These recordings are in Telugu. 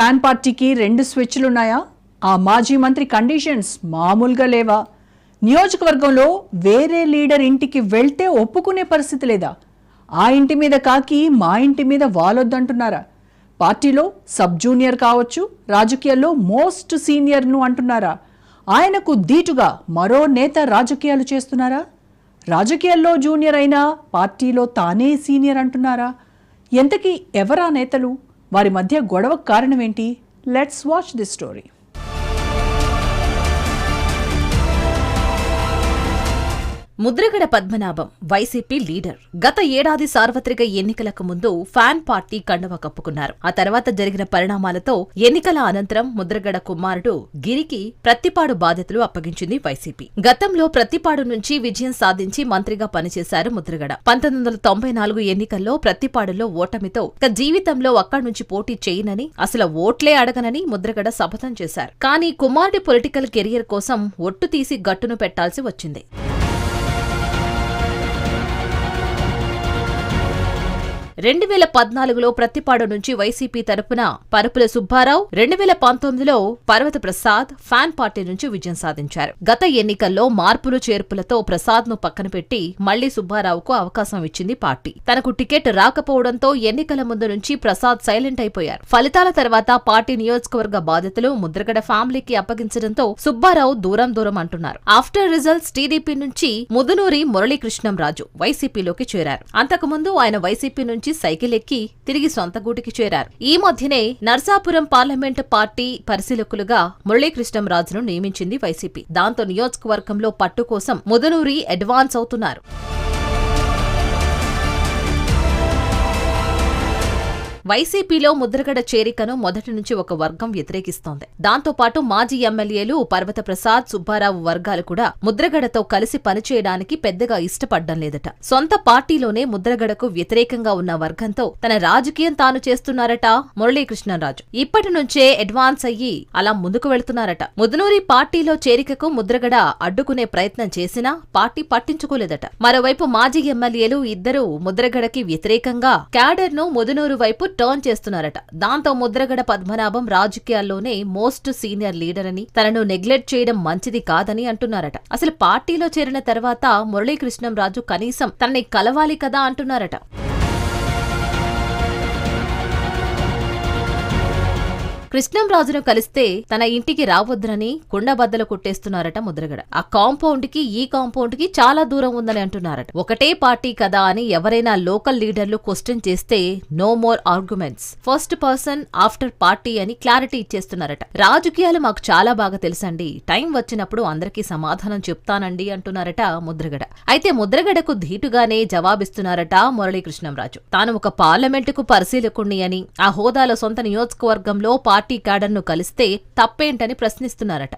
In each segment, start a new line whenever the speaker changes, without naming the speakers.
ఫ్యాన్ పార్టీకి 2 స్విచ్లున్నాయా? ఆ మాజీ మంత్రి కండిషన్స్ మామూలుగా లేవా? నియోజకవర్గంలో వేరే లీడర్ ఇంటికి వెళ్తే ఒప్పుకునే పరిస్థితి లేదా? ఆ ఇంటి మీద కాకి మా ఇంటి మీద వాలొద్దంటున్నారా? పార్టీలో సబ్ జూనియర్ కావచ్చు, రాజకీయాల్లో మోస్ట్ సీనియర్ను అంటున్నారా? ఆయనకు దీటుగా మరో నేత రాజకీయాలు చేస్తున్నారా? రాజకీయాల్లో జూనియర్ అయినా పార్టీలో తానే సీనియర్ అంటున్నారా? ఎంతకీ ఎవరా నేతలు? వారి మధ్య గొడవకు కారణమేంటి? Let's watch this story.
Mudragada Padmanabham YCP leader. గత ఏడాది సార్వత్రిక ఎన్నికలకు ముందు ఫ్యాన్ పార్టీ కండువ కప్పుకున్నారు. ఆ తర్వాత జరిగిన పరిణామాలతో ఎన్నికల అనంతరం ముద్రగడ కుమారుడు గిరికి ప్రత్తిపాడు బాధ్యతలు అప్పగించింది వైసీపీ. గతంలో ప్రత్తిపాడు నుంచి విజయం సాధించి మంత్రిగా పనిచేశారు ముద్రగడ. 1994 ఎన్నికల్లో ప్రత్తిపాడులో ఓటమితో జీవితంలో అక్కడి నుంచి పోటీ చేయనని, అసలు ఓట్లే అడగనని ముద్రగడ శపథం చేశారు. కానీ కుమారుడి పొలిటికల్ కెరియర్ కోసం ఒట్టు తీసి గట్టును పెట్టాల్సి వచ్చింది. 2014లో ప్రత్తిపాడు నుంచి వైసీపీ తరపున పరుపుల సుబ్బారావు, 2019లో పర్వత ప్రసాద్ ఫ్యాన్ పార్టీ నుంచి విజయం సాధించారు. గత ఎన్నికల్లో మార్పులు చేర్పులతో ప్రసాద్ ను పక్కన పెట్టి మళ్లీ సుబ్బారావుకు అవకాశం ఇచ్చింది పార్టీ. తనకు టికెట్ రాకపోవడంతో ఎన్నికల ముందు నుంచి ప్రసాద్ సైలెంట్ అయిపోయారు. ఫలితాల తర్వాత పార్టీ నియోజకవర్గ బాధ్యతలు ముద్రగడ ఫ్యామిలీకి అప్పగించడంతో సుబ్బారావు దూరం అంటున్నారు. ఆఫ్టర్ రిజల్ట్స్ టీడీపీ నుంచి ముదునూరి మురళీకృష్ణంరాజు వైసీపీలోకి చేరారు. అంతకుముందు ఆయన వైసీపీ నుంచి సైకిల్ ఎక్కి తిరిగి సొంత గూటికి చేరారు. ఈ మధ్యనే నర్సాపురం పార్లమెంటు పార్టీ పరిశీలకులుగా మురళీకృష్ణంరాజును నియమించింది వైసీపీ. దాంతో నియోజకవర్గంలో పట్టు కోసం ముదునూరి అడ్వాన్స్ అవుతున్నారు. వైసీపీలో ముద్రగడ చేరికను మొదటి నుంచి ఒక వర్గం వ్యతిరేకిస్తోంది. దాంతోపాటు మాజీ ఎమ్మెల్యేలు పర్వత ప్రసాద్, సుబ్బారావు వర్గాలు కూడా ముద్రగడతో కలిసి పనిచేయడానికి పెద్దగా ఇష్టపడ్డం లేదట. సొంత పార్టీలోనే ముద్రగడకు వ్యతిరేకంగా ఉన్న వర్గంతో తన రాజకీయం తాను చేస్తున్నారట మురళీకృష్ణరాజు. ఇప్పటి నుంచే అడ్వాన్స్ అయ్యి అలా ముందుకు వెళుతున్నారట. ముదునూరి పార్టీలో చేరికకు ముద్రగడ అడ్డుకునే ప్రయత్నం చేసినా పార్టీ పట్టించుకోలేదట. మరోవైపు మాజీ ఎమ్మెల్యేలు ఇద్దరు ముద్రగడకి వ్యతిరేకంగా క్యాడర్ ను ముదునూరు వైపు టర్న్ చేస్తున్నారట. దాంతో ముద్రగడ పద్మనాభం రాజకీయాల్లోనే మోస్ట్ సీనియర్ లీడర్ అని, తనను నెగ్లెక్ట్ చేయడం మంచిది కాదని అంటున్నారట. అసలు పార్టీలో చేరిన తర్వాత మురళీకృష్ణంరాజు కనీసం తనని కలవాలి కదా అంటున్నారట. కృష్ణంరాజును కలిస్తే తన ఇంటికి రావద్దని కుండబద్దలు కొట్టేస్తున్నారట ముద్రగడ. ఆ కాంపౌండ్ కి ఈ కాంపౌండ్ కి చాలా దూరం ఉందని అంటున్నారట. ఒకటే పార్టీ కదా అని ఎవరైనా లోకల్ లీడర్లు క్వశ్చన్ చేస్తే no more arguments, first person after party అని క్లారిటీ ఇచ్చేస్తున్నారట. రాజకీయాలు మాకు చాలా బాగా తెలుసండి, టైం వచ్చినప్పుడు అందరికీ సమాధానం చెప్తానండి అంటున్నారట ముద్రగడ. అయితే ముద్రగడకు ధీటుగానే జవాబిస్తున్నారట మురళీకృష్ణంరాజు. తాను ఒక పార్లమెంటుకు పరిశీలకుణ్ణి అని, ఆ హోదాలో సొంత నియోజకవర్గంలో పార్టీ క్యాడర్ను కలిస్తే తప్పేంటని ప్రశ్నిస్తున్నారట.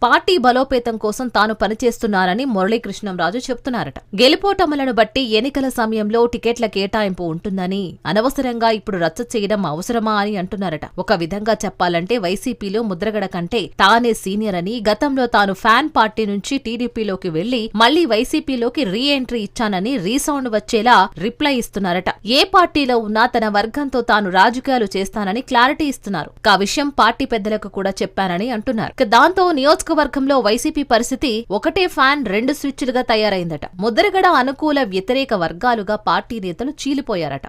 పార్టీ బలోపేతం కోసం తాను పనిచేస్తున్నారని మురళీకృష్ణంరాజు చెప్తున్నారట. గెలుపోటములను బట్టి ఎన్నికల సమయంలో టికెట్ల కేటాయింపు ఉంటుందని, అనవసరంగా ఇప్పుడు రచ్చ చేయడం అవసరమా అని అంటున్నారట. ఒక విధంగా చెప్పాలంటే వైసీపీలో ముద్రగడ కంటే తానే సీనియర్ అని, గతంలో తాను ఫ్యాన్ పార్టీ నుంచి టీడీపీలోకి వెళ్లి మళ్లీ వైసీపీలోకి రీ ఎంట్రీ ఇచ్చానని రీసౌండ్ వచ్చేలా రిప్లై ఇస్తున్నారట. ఏ పార్టీలో ఉన్నా తన వర్గంతో తాను రాజకీయాలు చేస్తానని క్లారిటీ ఇస్తున్నారు. ఆ విషయం పార్టీ పెద్దలకు కూడా చెప్పానని అంటున్నారు. దాంతో వర్గంలో వైసీపీ పరిస్థితి ఒకటే ఫ్యాన్ 2 స్విచ్లుగా తయారైందట. ముద్రగడ అనుకూల వ్యతిరేక వర్గాలుగా పార్టీ నేతలు చీలిపోయారట.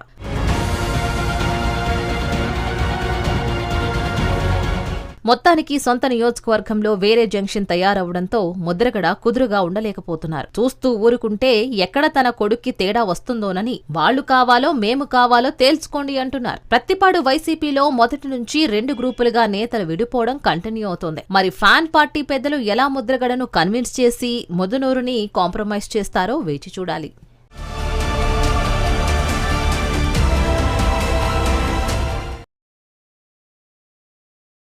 మొత్తానికి సొంత నియోజకవర్గంలో వేరే జంక్షన్ తయారవడంతో ముద్రగడ కుదురుగా ఉండలేకపోతున్నారు. చూస్తూ ఊరుకుంటే ఎక్కడ తన కొడుక్కి తేడా వస్తుందోనని, వాళ్లు కావాలో మేము కావాలో తేల్చుకోండి అంటున్నారు. ప్రత్తిపాడు వైసీపీలో మొదటి నుంచి 2 గ్రూపులుగా నేతలు విడిపోవడం కంటిన్యూ అవుతోంది. మరి ఫ్యాన్ పార్టీ పెద్దలు ఎలా ముద్రగడను కన్విన్స్ చేసి ముదునూరుని కాంప్రమైజ్ చేస్తారో వేచి చూడాలి.